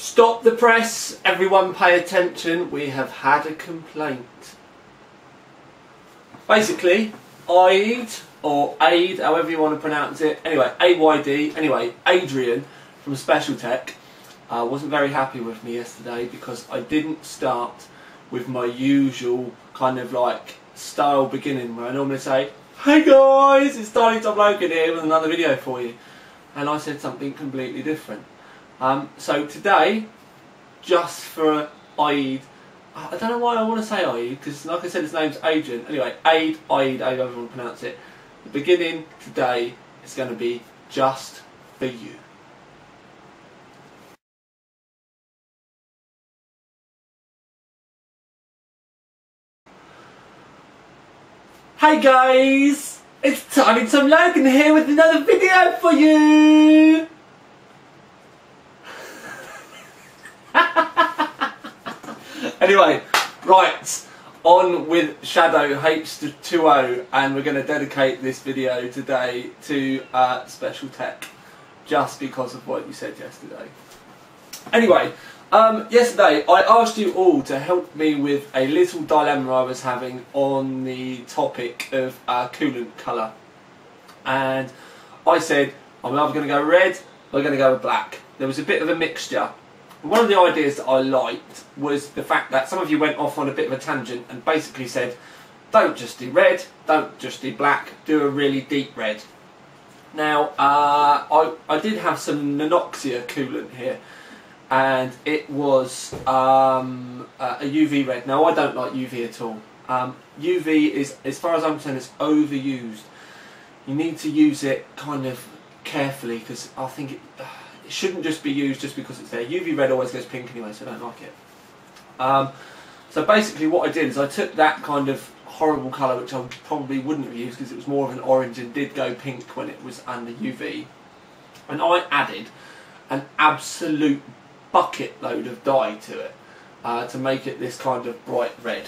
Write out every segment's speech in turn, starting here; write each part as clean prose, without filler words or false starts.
Stop the press, everyone pay attention, we have had a complaint. Basically, Aid, or Aid, however you want to pronounce it, anyway, AYD, anyway, Adrian from specialtech wasn't very happy with me yesterday because I didn't start with my usual kind of like style beginning where I normally say, "Hey guys, it's Tiny Top Logan here with another video for you," and I said something completely different. So today, just for Aid, I don't know why I want to say Aid, because like I said his name's Adrian. Anyway, Aid, however you want to pronounce it. The beginning today is going to be just for you. Hey guys, it's Tiny Top Logan here with another video for you. Anyway, right, on with Shadow H2O, and we're going to dedicate this video today to specialtech, just because of what you said yesterday. Anyway, yesterday I asked you all to help me with a little dilemma I was having on the topic of coolant colour, and I said I'm either going to go red or I'm going to go with black. There was a bit of a mixture. One of the ideas that I liked was the fact that some of you went off on a bit of a tangent and basically said, don't just do red, don't just do black, do a really deep red. Now, I did have some Nanoxia coolant here, and it was a UV red. Now, I don't like UV at all. UV is, as far as I'm concerned, is overused. You need to use it kind of carefully, because I think it shouldn't just be used just because it's there. UV red always goes pink anyway, so I don't like it. So basically what I did is I took that kind of horrible colour, which I probably wouldn't have used because it was more of an orange and did go pink when it was under UV, and I added an absolute bucket load of dye to it to make it this kind of bright red.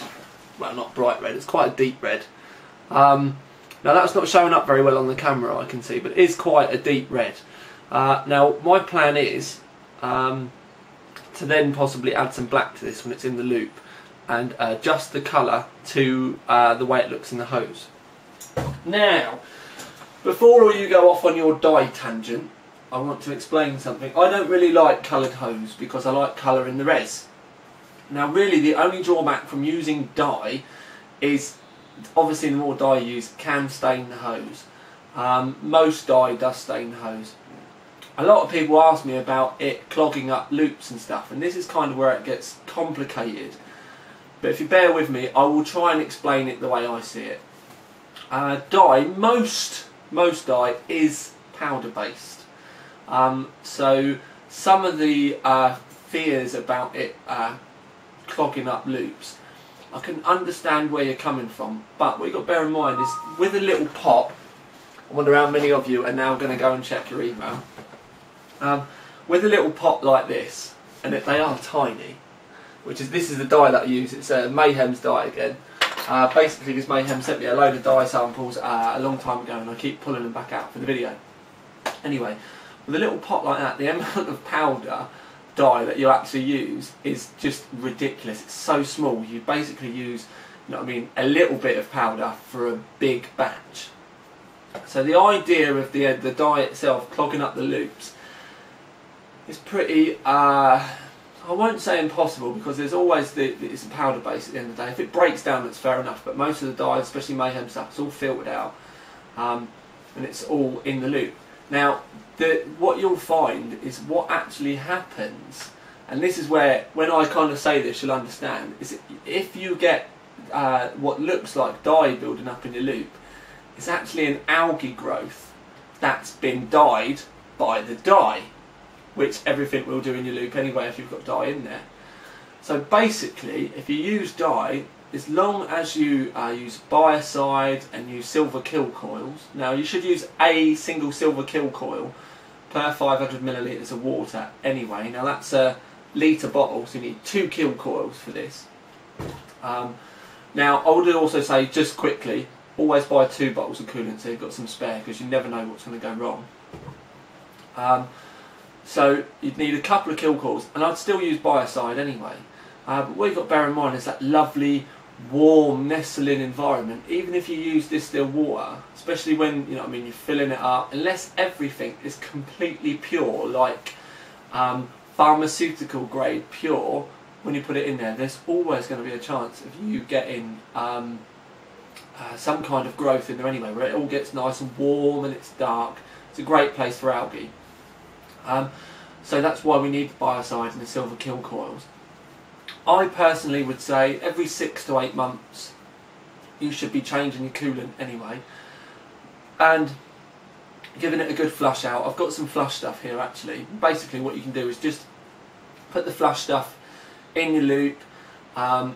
Well, not bright red, it's quite a deep red. Now that's not showing up very well on the camera, I can see, but it is quite a deep red. Now my plan is to then possibly add some black to this when it's in the loop and adjust the colour to the way it looks in the hose. Now, before all you go off on your dye tangent, I want to explain something. I don't really like coloured hose because I like colour in the res. Now really the only drawback from using dye is obviously the more dye you use can stain the hose. Most dye does stain the hose. A lot of people ask me about it clogging up loops and stuff, and this is kind of where it gets complicated. But if you bear with me, I will try and explain it the way I see it. Dye, most dye is powder based. So some of the fears about it clogging up loops, I can understand where you're coming from, but what you've got to bear in mind is with a little pop, I wonder how many of you are now going to go and check your email. With a little pot like this, and they are tiny, this is the dye that I use. It's Mayhem's dye again. Basically this Mayhem sent me a load of dye samples a long time ago, and I keep pulling them back out for the video. Anyway, with a little pot like that, the amount of powder dye that you actually use is just ridiculous. It's so small, you basically use, you know what I mean, a little bit of powder for a big batch. So the idea of the dye itself clogging up the loops is pretty, I won't say impossible, because there's always it's a powder base at the end of the day. If it breaks down, that's fair enough, but most of the dye, especially Mayhem stuff, it's all filtered out, and it's all in the loop. Now, what you'll find is what actually happens, and this is where, when I kind of say this, you'll understand, is if you get what looks like dye building up in your loop, it's actually an algae growth that's been dyed by the dye, which everything will do in your loop anyway if you've got dye in there. So basically, if you use dye, as long as you use biocide and use silver kill coils, now you should use a single silver kill coil per 500 millilitres of water anyway. Now that's a litre bottle, so you need 2 kill coils for this. Now I would also say, just quickly, always buy 2 bottles of coolant so you've got some spare, because you never know what's going to go wrong. So you'd need a couple of kill coils, and I'd still use biocide anyway. But what you've got to bear in mind is that lovely, warm, nestling environment. Even if you use distilled water, especially when you're filling it up, unless everything is completely pure, like pharmaceutical grade pure, when you put it in there, there's always going to be a chance of you getting some kind of growth in there anyway, where it all gets nice and warm and it's dark. It's a great place for algae. So that's why we need the biocide and the silver kill coils. I personally would say every 6 to 8 months you should be changing your coolant anyway, and giving it a good flush out. I've got some flush stuff here actually. Basically what you can do is just put the flush stuff in your loop,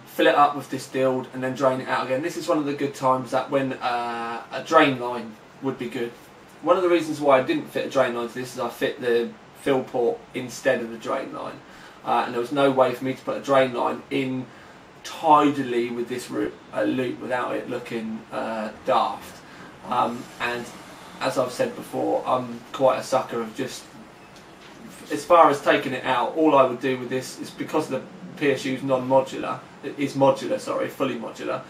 fill it up with distilled, and then drain it out again. This is one of the good times that when a drain line would be good. One of the reasons why I didn't fit a drain line to this is I fit the fill port instead of the drain line, and there was no way for me to put a drain line in tidily with this loop without it looking daft. And as I've said before, I'm quite a sucker of just, as far as taking it out, all I would do with this is, because the PSU's non-modular, fully modular,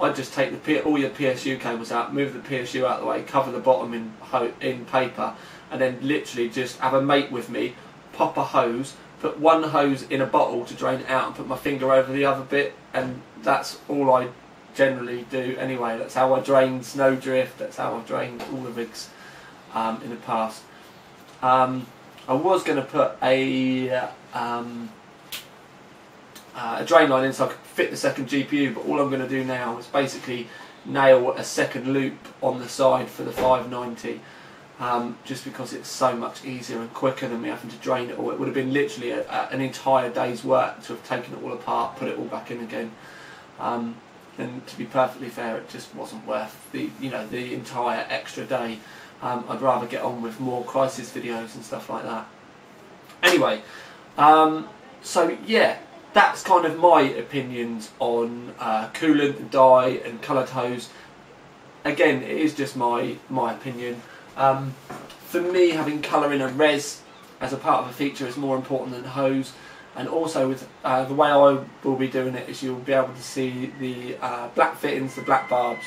I'd just take all your PSU cables out, move the PSU out of the way, cover the bottom in paper, and then literally just have a mate with me, pop a hose, put one hose in a bottle to drain it out, and put my finger over the other bit, and that's all I generally do anyway. That's how I drain Snowdrift, that's how I've drained all the rigs in the past. I was going to put a drain line in so I could fit the second GPU, but all I'm going to do now is basically nail a second loop on the side for the 590, just because it's so much easier and quicker than me having to drain it all. It would have been literally an entire day's work to have taken it all apart, put it all back in again, and to be perfectly fair, it just wasn't worth the entire extra day. I'd rather get on with more crisis videos and stuff like that. Anyway, so yeah, that's kind of my opinions on coolant, dye and coloured hose. Again, it is just my opinion. For me, having colour in a res as a part of a feature is more important than hose. And also with the way I will be doing it is you'll be able to see the black fittings, the black barbs,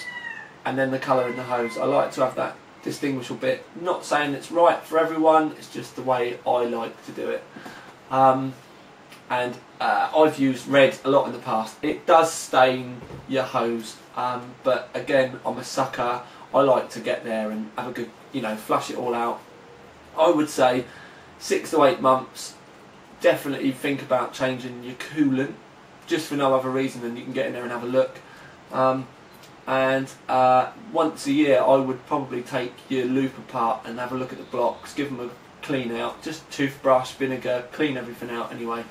and then the colour in the hose. I like to have that distinguishable bit. Not saying it's right for everyone, it's just the way I like to do it. And I've used red a lot in the past. It does stain your hose, but again, I'm a sucker. I like to get there and have a good, flush it all out. I would say 6 to 8 months. Definitely think about changing your coolant, just for no other reason than you can get in there and have a look. And once a year I would probably take your loop apart and have a look at the blocks, give them a clean out, just toothbrush, vinegar, clean everything out anyway,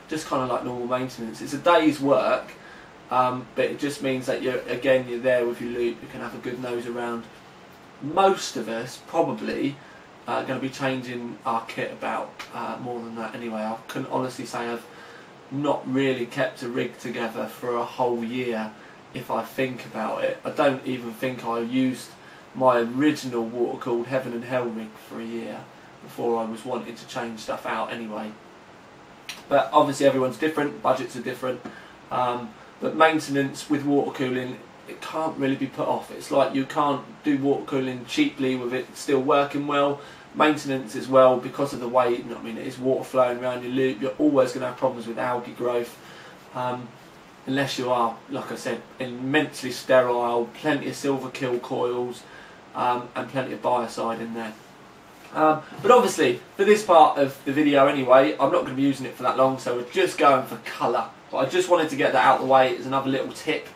just kind of like normal maintenance. It's a day's work, but it just means that you're there with your loop, you can have a good nose around. Most of us probably going to be changing our kit about more than that anyway. I can honestly say I've not really kept a rig together for a whole year if I think about it. I don't even think I used my original water-cooled Heaven and Hell rig for a year before I was wanting to change stuff out anyway. But obviously everyone's different, budgets are different, but maintenance with water cooling, it can't really be put off. It's like you can't do water cooling cheaply with it still working well. Maintenance as well, because of the way it is water flowing around your loop, you're always going to have problems with algae growth, unless you are, like I said, immensely sterile, plenty of silver kill coils, and plenty of biocide in there. But obviously, for this part of the video anyway, I'm not going to be using it for that long, so we're just going for colour. But I just wanted to get that out of the way as another little tip.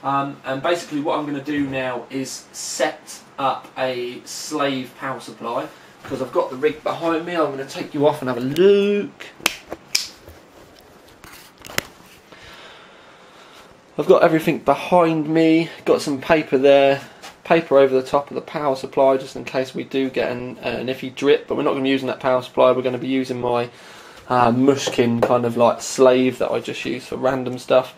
And basically what I'm going to do now is set up a slave power supply, because I've got the rig behind me. I'm going to take you off and have a look. I've got everything behind me, got some paper there, paper over the top of the power supply just in case we do get an iffy drip, but we're not going to be using that power supply. We're going to be using my Mushkin kind of like slave that I just use for random stuff,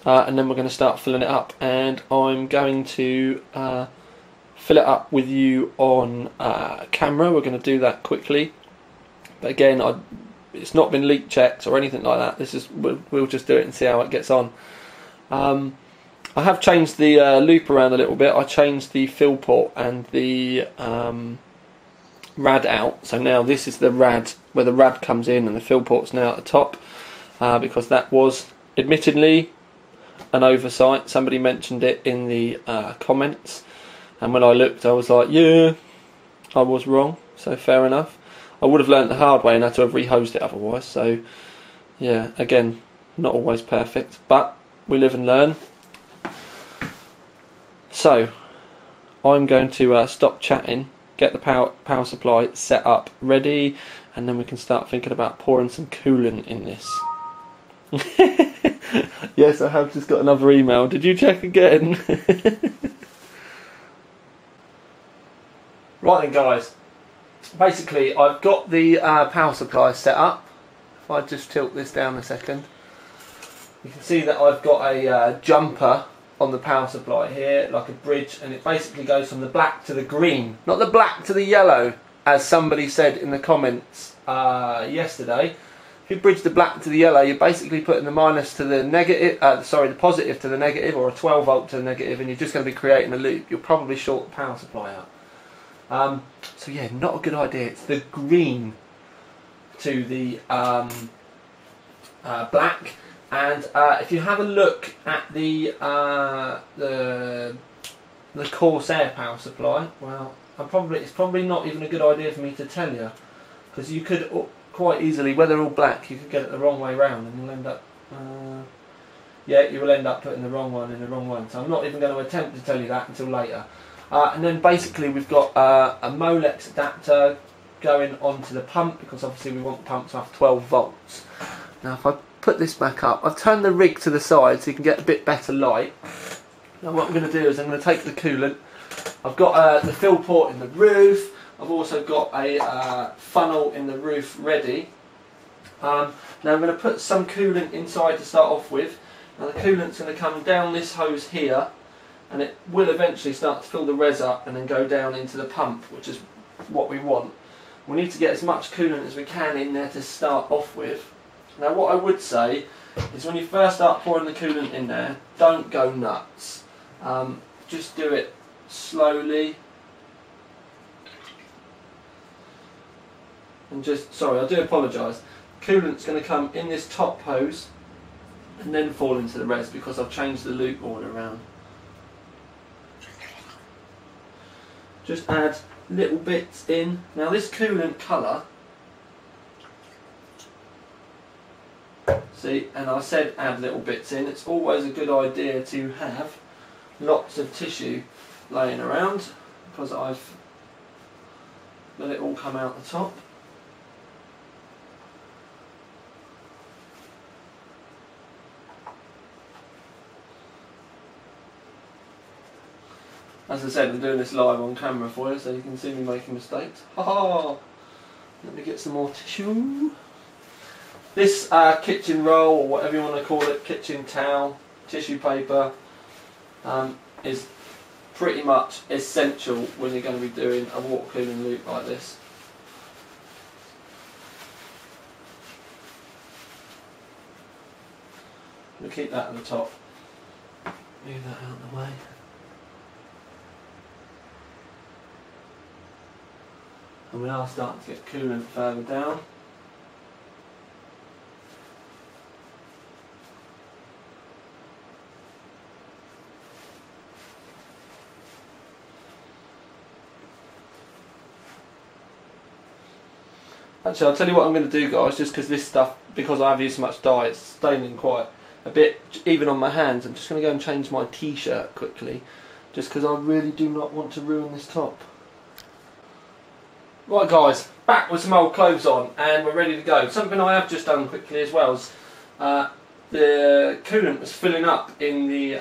and then we're going to start filling it up, and I'm going to fill it up with you on camera. We're going to do that quickly, But again, it's not been leak checked or anything like that. This is we'll just do it and see how it gets on. I have changed the loop around a little bit. I changed the fill port and the rad out. So now this is the rad, where the rad comes in, and the fill port's now at the top, because that was admittedly an oversight. Somebody mentioned it in the comments, and when I looked I was like, yeah, I was wrong, so fair enough. I would have learnt the hard way and had to have re-hosed it otherwise, so yeah, again, not always perfect, but we live and learn. So I'm going to stop chatting, get the power supply set up ready, and then we can start thinking about pouring some coolant in this. Yes, I have just got another email. Did you check again? Right then guys, basically I've got the power supply set up. If I just tilt this down a second, you can see that I've got a jumper on the power supply here, like a bridge, and it basically goes from the black to the green, not the black to the yellow, as somebody said in the comments yesterday. If you bridge the black to the yellow, you're basically putting the minus to the negative, the positive to the negative, or a 12 volt to the negative, and you're just going to be creating a loop. You'll probably short the power supply out. So yeah, not a good idea. It's the green to the black. And if you have a look at the Corsair power supply, well, it's probably not even a good idea for me to tell you, because you could quite easily, where they're all black, you could get it the wrong way round, and you'll end up, yeah, you will end up putting the wrong one in the wrong one. So I'm not even going to attempt to tell you that until later. And then basically we've got a Molex adapter going onto the pump, because obviously we want the pump to have 12 volts. Now if I put this back up, I've turned the rig to the side so you can get a bit better light. Now what I'm going to do is I'm going to take the coolant. I've got the fill port in the roof. I've also got a funnel in the roof ready. Now I'm going to put some coolant inside to start off with. Now the coolant's going to come down this hose here, and it will eventually start to fill the res up and then go down into the pump, which is what we want. We need to get as much coolant as we can in there to start off with. Now what I would say is, when you first start pouring the coolant in there, don't go nuts. Just do it slowly. And just, sorry, I do apologise. Coolant's going to come in this top hose and then fall into the res, because I've changed the loop order around. Just add little bits in. Now this coolant colour, see, and I said add little bits in. It's always a good idea to have lots of tissue laying around, because I've let it all come out the top. As I said, I'm doing this live on camera for you, so you can see me making mistakes. Ha ha! Let me get some more tissue. This kitchen roll, or whatever you want to call it, kitchen towel, tissue paper, is pretty much essential when you're going to be doing a water cooling loop like this. We'll keep that at the top. Move that out of the way. And we are starting to get coolant further down. Actually, I'll tell you what I'm going to do, guys, just because this stuff, because I've used so much dye, it's staining quite a bit, even on my hands. I'm just going to go and change my t-shirt quickly, just because I really do not want to ruin this top. Right guys, back with some old clothes on, and we're ready to go. Something I have just done quickly as well is the coolant was filling up in the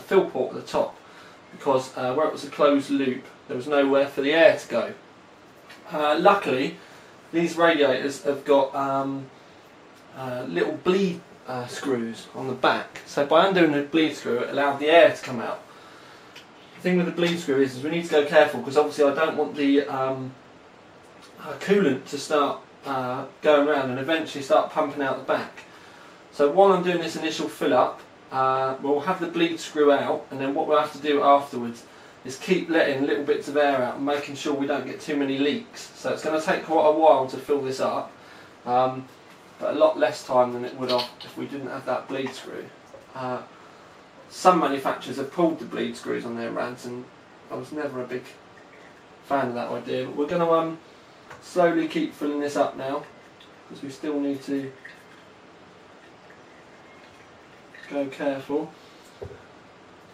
fill port at the top, because where it was a closed loop there was nowhere for the air to go. Luckily these radiators have got little bleed screws on the back, so by undoing the bleed screw it allowed the air to come out. The thing with the bleed screw is we need to go careful, because obviously I don't want the coolant to start going around and eventually start pumping out the back. So while I'm doing this initial fill up, we'll have the bleed screw out, and then what we'll have to do afterwards is keep letting little bits of air out and making sure we don't get too many leaks. So it's going to take quite a while to fill this up, but a lot less time than it would have if we didn't have that bleed screw. Some manufacturers have pulled the bleed screws on their rads, and I was never a big fan of that idea. But we're going to slowly keep filling this up now, because we still need to go careful.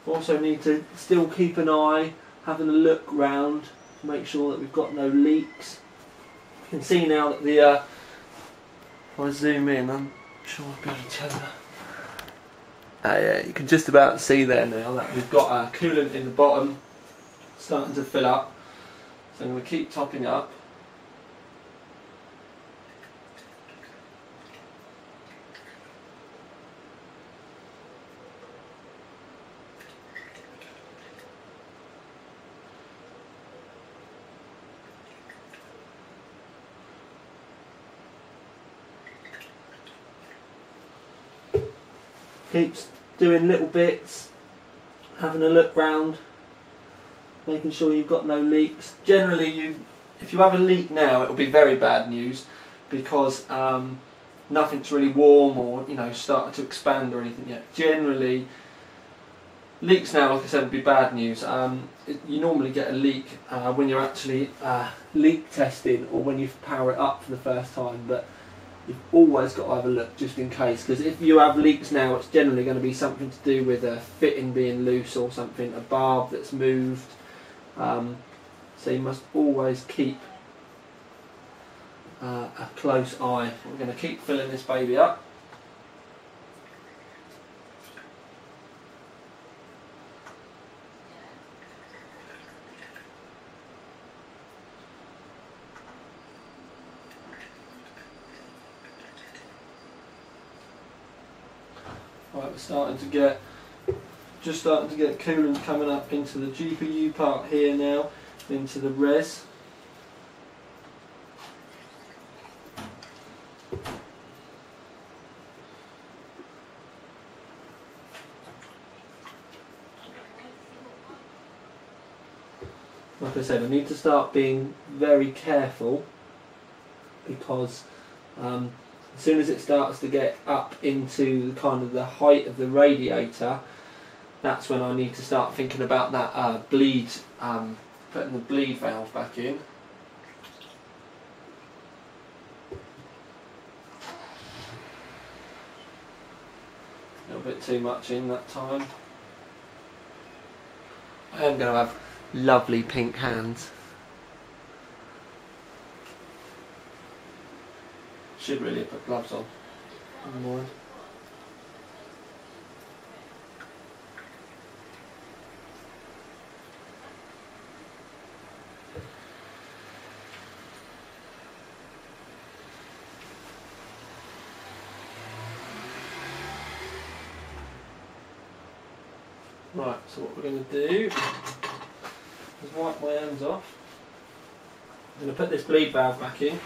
Also need to still keep an eye, having a look round, make sure that we've got no leaks. You can see now that the if I zoom in, I'm sure I'll be able to tell you. Yeah, you can just about see there now that we've got our coolant in the bottom starting to fill up. So I'm going to keep topping up. Keeps doing little bits, having a look round, making sure you've got no leaks. Generally, if you have a leak now, it'll be very bad news, because nothing's really warm or started to expand or anything yet. Generally, leaks now, like I said, would be bad news. You normally get a leak when you're actually leak testing or when you power it up for the first time, but you've always got to have a look just in case, because if you have leaks now, it's generally going to be something to do with a fitting being loose or something, a barb that's moved. So you must always keep a close eye. We're going to keep filling this baby up. Right, we're starting to get coolant coming up into the GPU part here now, into the res. Like I said, I need to start being very careful, because as soon as it starts to get up into kind of the height of the radiator, that's when I need to start thinking about that bleed, putting the bleed valve back in. A little bit too much in that time. I am going to have lovely pink hands. Should really put gloves on. More. Right, so what we're going to do is wipe my hands off. I'm going to put this bleed valve back in.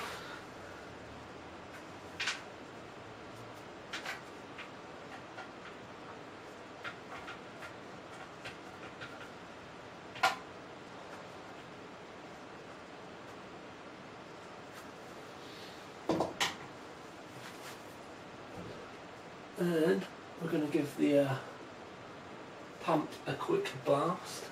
And we're going to give the pump a quick blast.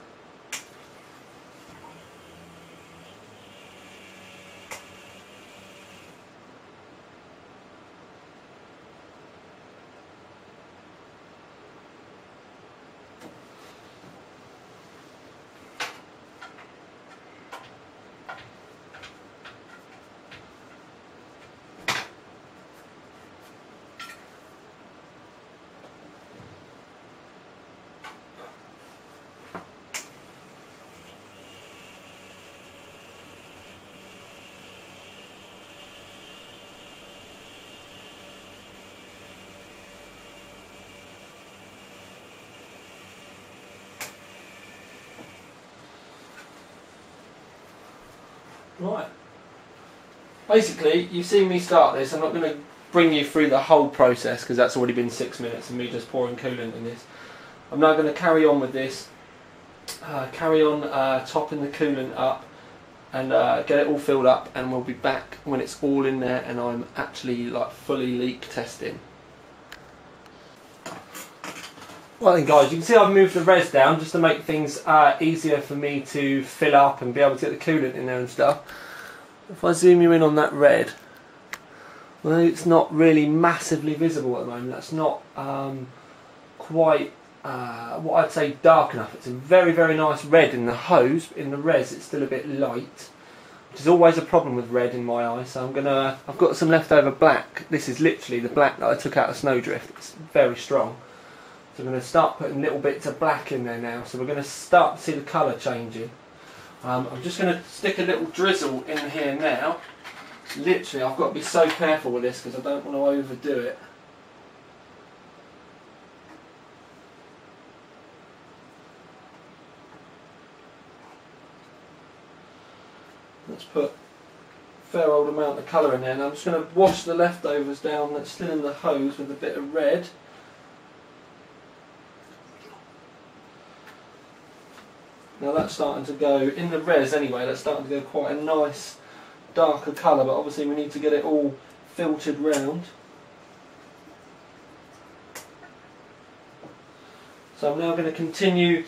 Right, basically, you've seen me start this. I'm not going to bring you through the whole process because that's already been 6 minutes of me just pouring coolant in this. I'm now going to carry on with this, topping the coolant up and get it all filled up, and we'll be back when it's all in there and I'm actually like fully leak testing. Well then guys, you can see I've moved the res down just to make things easier for me to fill up and be able to get the coolant in there and stuff. If I zoom you in on that red, well, it's not really massively visible at the moment. That's not quite what I'd say dark enough. It's a very, very nice red in the hose. In the res it's still a bit light, which is always a problem with red in my eye. So I've got some leftover black. This is literally the black that I took out of Snowdrift. It's very strong. So I'm going to start putting little bits of black in there now. So we're going to start to see the colour changing. I'm just going to stick a little drizzle in here now. Literally, I've got to be so careful with this because I don't want to overdo it. Let's put a fair old amount of colour in there. Now I'm just going to wash the leftovers down that's still in the hose with a bit of red. Now that's starting to go, in the res anyway, that's starting to go quite a nice darker colour, but obviously we need to get it all filtered round. So I'm now going to continue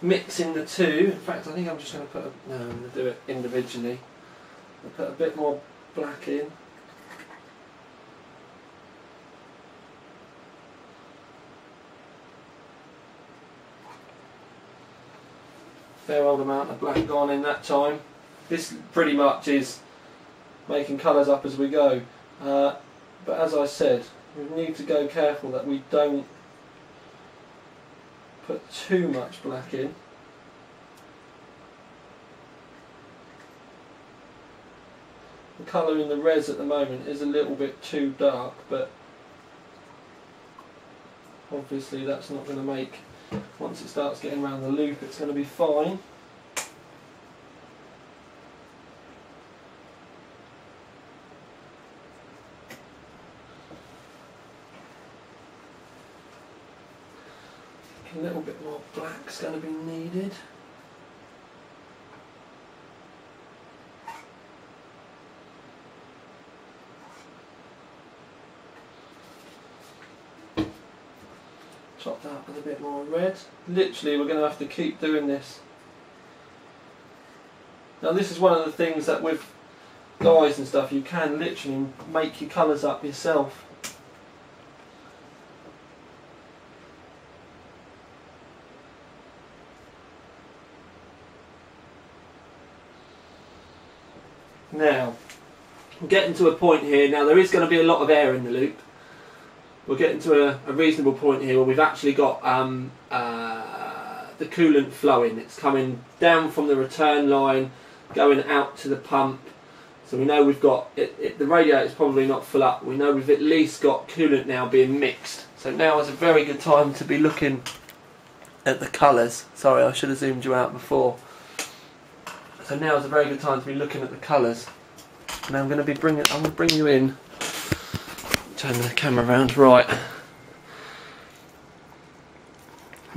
mixing the two. In fact, I think I'm just going to put no, I'm going to do it individually. I'll put a bit more black in. Fair old amount of black gone in that time. This pretty much is making colours up as we go. But as I said, we need to go careful that we don't put too much black in. The colour in the res at the moment is a little bit too dark, but obviously that's not going to make, once it starts getting around the loop it's going to be fine. A little bit more black's going to be needed. Top that up with a bit more red. Literally we're going to have to keep doing this. Now this is one of the things that with dyes and stuff you can literally make your colours up yourself. Now, I'm getting to a point here, now there is going to be a lot of air in the loop. We're getting to a reasonable point here where we've actually got the coolant flowing. It's coming down from the return line, going out to the pump. So we know we've got, the radiator is probably not full up. We know we've at least got coolant now being mixed. So now is a very good time to be looking at the colours. Sorry, I should have zoomed you out before. So now is a very good time to be looking at the colours. Now I'm going to bring you in. Turn the camera around, right.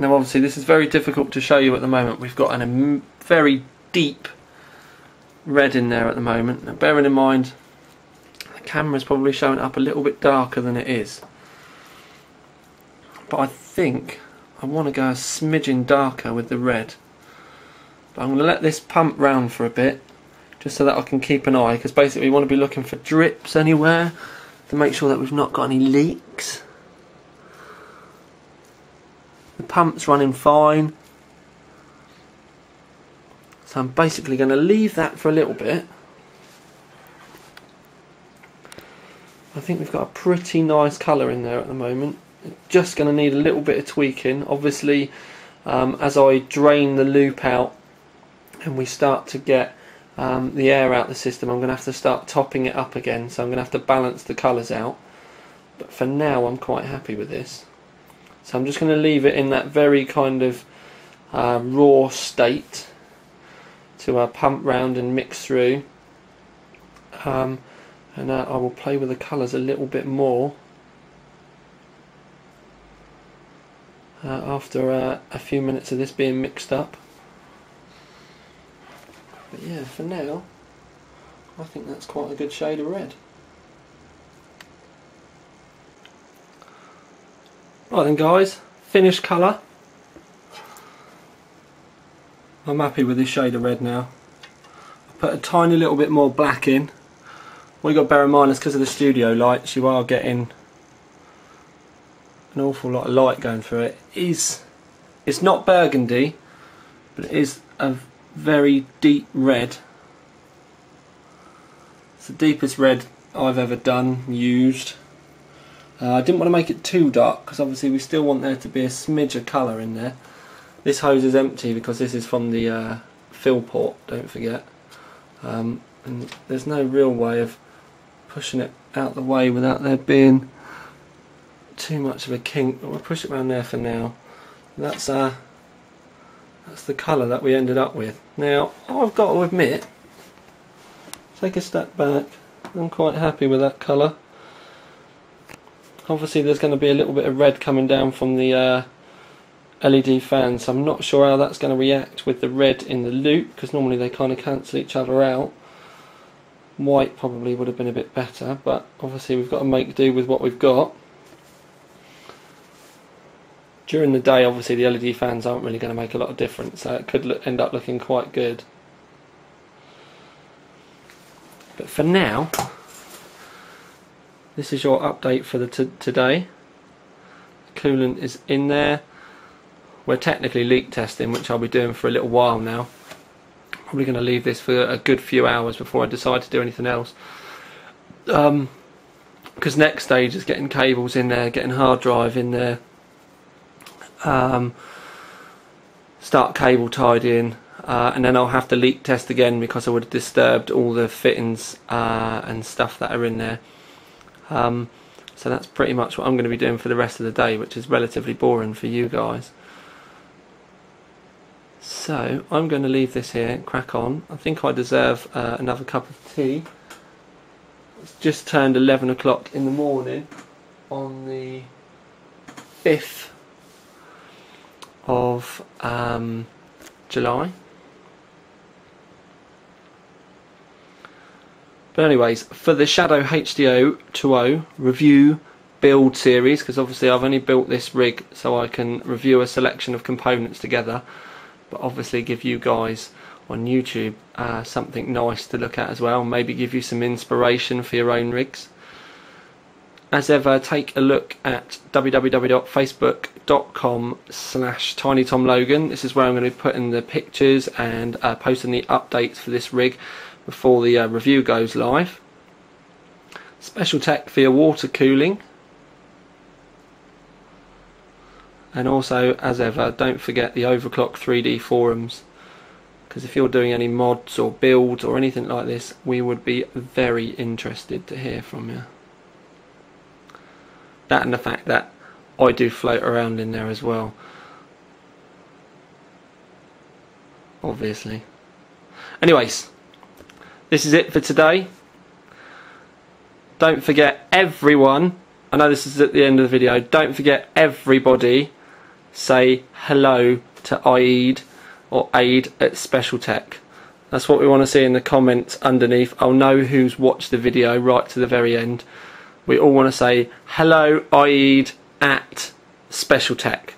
Now obviously this is very difficult to show you at the moment. We've got a very deep red in there at the moment. Now bearing in mind the camera's probably showing up a little bit darker than it is. But I think I want to go a smidgen darker with the red. But I'm going to let this pump round for a bit, just so that I can keep an eye, because basically we want to be looking for drips anywhere to make sure that we've not got any leaks. The pump's running fine, so I'm basically going to leave that for a little bit. I think we've got a pretty nice colour in there at the moment. Just going to need a little bit of tweaking. Obviously as I drain the loop out and we start to get the air out the system, I'm going to have to start topping it up again, so I'm going to have to balance the colours out. But for now I'm quite happy with this. So I'm just going to leave it in that very kind of raw state to pump round and mix through. and I will play with the colours a little bit more after a few minutes of this being mixed up. But yeah, for now I think that's quite a good shade of red. Right then guys, finished colour. I'm happy with this shade of red now. I put a tiny little bit more black in. What you got to bear in mind is because of the studio lights, you are getting an awful lot of light going through it. It's not burgundy, but it is a very deep red. It's the deepest red I've ever used. I didn't want to make it too dark because obviously we still want there to be a smidge of colour in there. This hose is empty because this is from the fill port, don't forget. And there's no real way of pushing it out the way without there being too much of a kink, but we'll push it around there for now. That's the colour that we ended up with. Now I've got to admit, take a step back, I'm quite happy with that colour. Obviously there's going to be a little bit of red coming down from the LED fan, so I'm not sure how that's going to react with the red in the loop, because normally they kind of cancel each other out. White probably would have been a bit better, but obviously we've got to make do with what we've got. During the day obviously the LED fans aren't really going to make a lot of difference, so it could end up looking quite good. But for now, this is your update for the today. Coolant is in there. We're technically leak testing, which I'll be doing for a little while now. Probably going to leave this for a good few hours before I decide to do anything else. Because next stage is getting cables in there, getting hard drive in there, start cable tied in, and then I'll have to leak test again because I would have disturbed all the fittings and stuff that are in there. So that's pretty much what I'm going to be doing for the rest of the day, which is relatively boring for you guys. So I'm going to leave this here and crack on. I think I deserve another cup of tea. It's just turned 11 o'clock in the morning on the 5th of July. But anyways, for the Shadow H2O review build series, because obviously I've only built this rig so I can review a selection of components together, but obviously give you guys on YouTube something nice to look at as well, maybe give you some inspiration for your own rigs. As ever, take a look at www.facebook.com/TinyTomLogan. This is where I'm going to be putting the pictures and posting the updates for this rig before the review goes live. specialtech for your water cooling. And also, as ever, don't forget the Overclock 3D forums, because if you're doing any mods or builds or anything like this, we would be very interested to hear from you. That and the fact that I do float around in there as well, obviously. Anyways, this is it for today. Don't forget, everyone, I know this is at the end of the video, don't forget, everybody, say hello to Aid or Aid at specialtech. That's what we want to see in the comments underneath. I'll know who's watched the video right to the very end. We all want to say hello Aid at specialtech.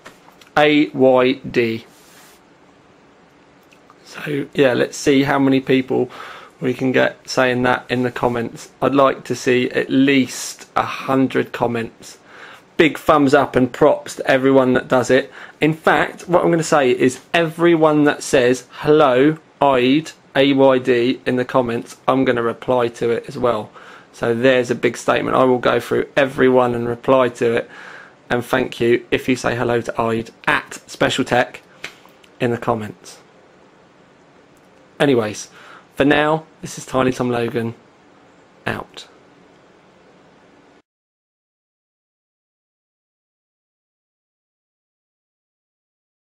AYD. So yeah, let's see how many people we can get saying that in the comments. I'd like to see at least 100 comments. Big thumbs up and props to everyone that does it. In fact, what I'm going to say is everyone that says hello Aid, AYD, in the comments, I'm going to reply to it as well. So there's a big statement. I will go through everyone and reply to it and thank you if you say hello to Aid at specialtech in the comments. Anyways, for now, this is Tiny Tom Logan, out.